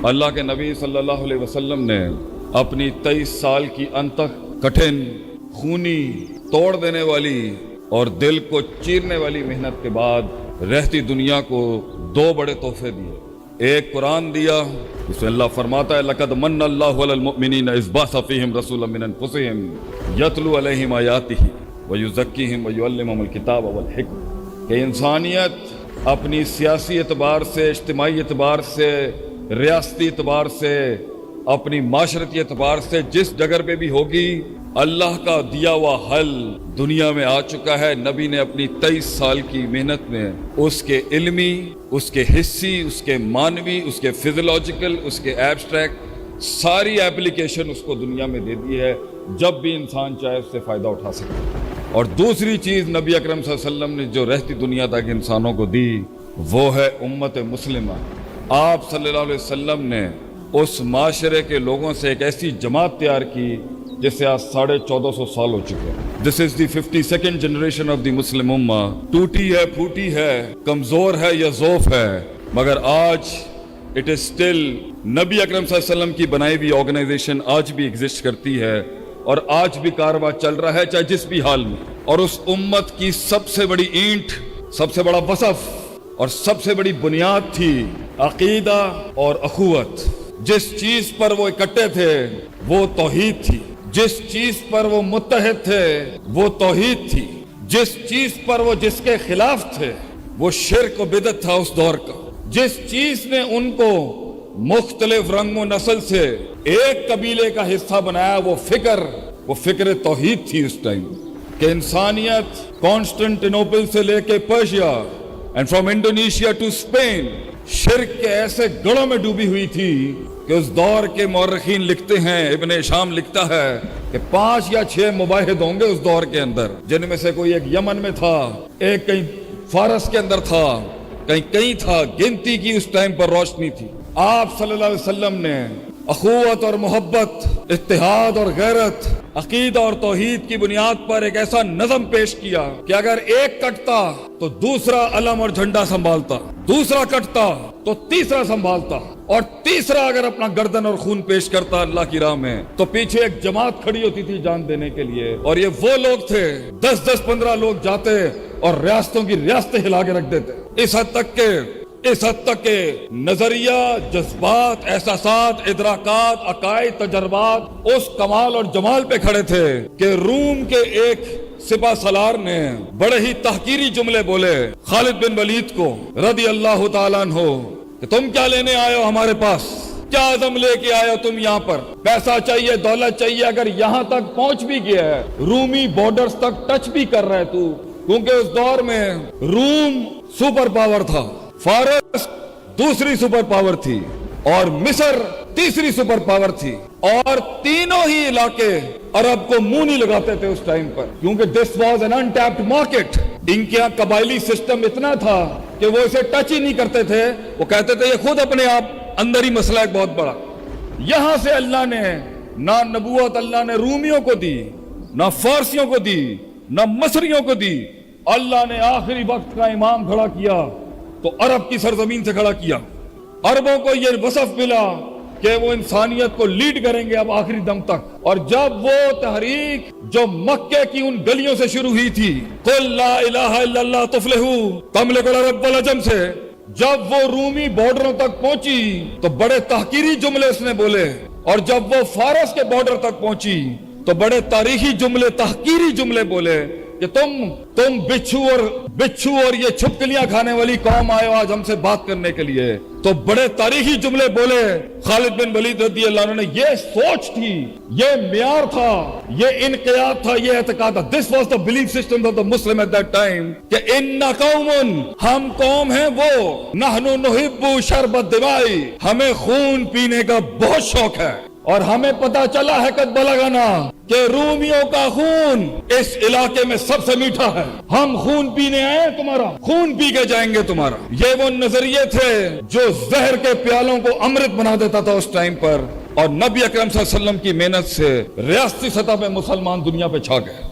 اللہ کے نبی صلی اللہ علیہ وسلم نے اپنی 23 سال کی انتک کٹھن، خونی، توڑ دینے والی اور دل کو چیرنے والی محنت کے بعد رہتی دنیا کو 2 بڑے تحفے دیے۔ ایک قرآن دیا جس میں اللہ فرماتا ہے لقد من اللہ علی المؤمنین اذ بعث فیہم رسولا من انفسہم یتلو علیہم آیاتہ ویزکیہم ویعلمہم الکتاب والحکمہ، کہ انسانیت اپنی سیاسی اعتبار سے، اجتماعی اعتبار سے، ریاستی اعتبار سے، اپنی معاشرتی اعتبار سے جس ڈگر پہ بھی ہوگی، اللہ کا دیا ہوا حل دنیا میں آ چکا ہے۔ نبی نے اپنی 23 سال کی محنت میں اس کے علمی، اس کے حسی، اس کے معنوی، اس کے فزیولوجیکل، اس کے ایبسٹریکٹ ساری اپلیکیشن اس کو دنیا میں دے دی ہے، جب بھی انسان چاہے اس سے فائدہ اٹھا سکے۔ اور دوسری چیز نبی اکرم صلی اللہ علیہ وسلم نے جو رہتی دنیا تک انسانوں کو دی وہ ہے امت مسلمہ۔ آپ صلی اللہ علیہ وسلم نے اس معاشرے کے لوگوں سے ایک ایسی جماعت تیار کی جس سے آج 1450 سال ہو چکے ہیں۔ دس از دی 52nd جنریشن آف دی مسلم امہ۔ ٹوٹی ہے، پھوٹی ہے، کمزور ہے یا ضعف ہے، مگر آج اٹ از اسٹل نبی اکرم صلی اللہ علیہ وسلم کی بنائی ہوئی آرگنائزیشن آج بھی ایگزسٹ کرتی ہے اور آج بھی کارواں چل رہا ہے، چاہے جس بھی حال میں۔ اور اس امت کی سب سے بڑی اینٹ، سب سے بڑا وصف اور سب سے بڑی بنیاد تھی عقیدہ اور اخوت۔ جس چیز پر وہ اکٹھے تھے وہ توحید تھی، جس چیز پر وہ متحد تھے وہ توحید تھی، جس چیز پر وہ جس کے خلاف تھے وہ شرک و بدعت تھا اس دور کا۔ جس چیز نے ان کو مختلف رنگ و نسل سے ایک قبیلے کا حصہ بنایا وہ فکر توحید تھی اس ٹائم، کہ انسانیت کانسٹنٹینوپل سے لے کے Persia and from Indonesia to Spain شرک کے ایسے گڑھوں میں ڈوبی ہوئی تھی کہ اس دور کے مورخین لکھتے ہیں، ابن ہشام لکھتا ہے کہ 5 یا 6 مباحث ہوں گے اس دور کے اندر، جن میں سے کوئی ایک یمن میں تھا، ایک کہیں فارس کے اندر تھا، کہیں تھا، گنتی کی اس ٹائم پر روشنی تھی۔ آپ صلی اللہ علیہ وسلم نے اخوت اور محبت، اتحاد اور غیرت، عقیدہ اور توحید کی بنیاد پر ایک ایسا نظم پیش کیا کہ اگر ایک کٹتا تو دوسرا علم اور جھنڈا سنبھالتا، دوسرا کٹتا تو تیسرا سنبھالتا، اور تیسرا اگر اپنا گردن اور خون پیش کرتا اللہ کی راہ میں تو پیچھے ایک جماعت کھڑی ہوتی تھی جان دینے کے لیے۔ اور یہ وہ لوگ تھے 10-15 لوگ جاتے اور ریاستوں کی ریاستیں ہلا کے رکھ دیتے، اس حد تک کہ نظریہ، جذبات، احساسات، ادراکات، عقائد، تجربات اس کمال اور جمال پہ کھڑے تھے کہ روم کے ایک سپہ سالار نے بڑے ہی تحقیری جملے بولے خالد بن ولید کو رضی اللہ تعالیٰ عنہ کہ تم کیا لینے آئے ہو ہمارے پاس، کیا عزم لے کے آئے ہو تم یہاں پر، پیسہ چاہیے، دولت چاہیے، اگر یہاں تک پہنچ بھی گیا ہے، رومی بارڈرز تک ٹچ بھی کر رہا ہے تو، کیونکہ اس دور میں روم سپر پاور تھا، فارس دوسری سپر پاور تھی اور مصر تیسری سپر پاور تھی، اور تینوں ہی علاقے عرب کو منہ نہیں لگاتے تھے اس ٹائم پر، کیونکہ this was an untapped market. ان کے یہاں قبائلی سسٹم اتنا تھا کہ وہ اسے ٹچ ہی نہیں کرتے تھے، وہ کہتے تھے یہ خود اپنے آپ اندر ہی مسئلہ ایک بہت بڑا۔ یہاں سے اللہ نے نہ نبوت اللہ نے رومیوں کو دی، نہ فارسیوں کو دی، نہ مصریوں کو دی، اللہ نے آخری وقت کا امام کھڑا کیا تو عرب کی سرزمین سے کھڑا کیا۔ عربوں کو یہ وصف ملا کہ وہ انسانیت کو لیڈ کریں گے اب آخری دم تک۔ اور جب وہ تحریک جو مکے کی ان گلیوں سے شروع ہوئی تھی، قل لا الہ الا اللہ تفلحوا تملک العرب والعجم سے، جب وہ رومی بارڈروں تک پہنچی تو بڑے تحقیری جملے اس نے بولے، اور جب وہ فارس کے بارڈر تک پہنچی تو بڑے تاریخی جملے، تحقیری جملے بولے کہ تم بچھو اور یہ چھپکلیاں کھانے والی قوم آئے ہو آج ہم سے بات کرنے کے لیے۔ تو بڑے تاریخی جملے بولے خالد بن ولید رضی اللہ عنہ نے۔ یہ سوچ تھی، یہ معیار تھا، یہ انقیاد تھا، یہ اعتقاد تھا۔ This was the belief system of the Muslim at that time کہ اِنَّا قَوْمٌ، ہم قوم ہیں وہ، نَحْنُ نُحِبُّ شَرْبَ الدِّمَاءِ، ہمیں خون پینے کا بہت شوق ہے، اور ہمیں پتا چلا ہے قد بلغنا کہ رومیوں کا خون اس علاقے میں سب سے میٹھا ہے، ہم خون پینے آئے تمہارا، خون پی کے جائیں گے تمہارا۔ یہ وہ نظریے تھے جو زہر کے پیالوں کو امرت بنا دیتا تھا اس ٹائم پر، اور نبی اکرم صلی اللہ علیہ وسلم کی محنت سے ریاستی سطح پہ مسلمان دنیا پہ چھا گئے۔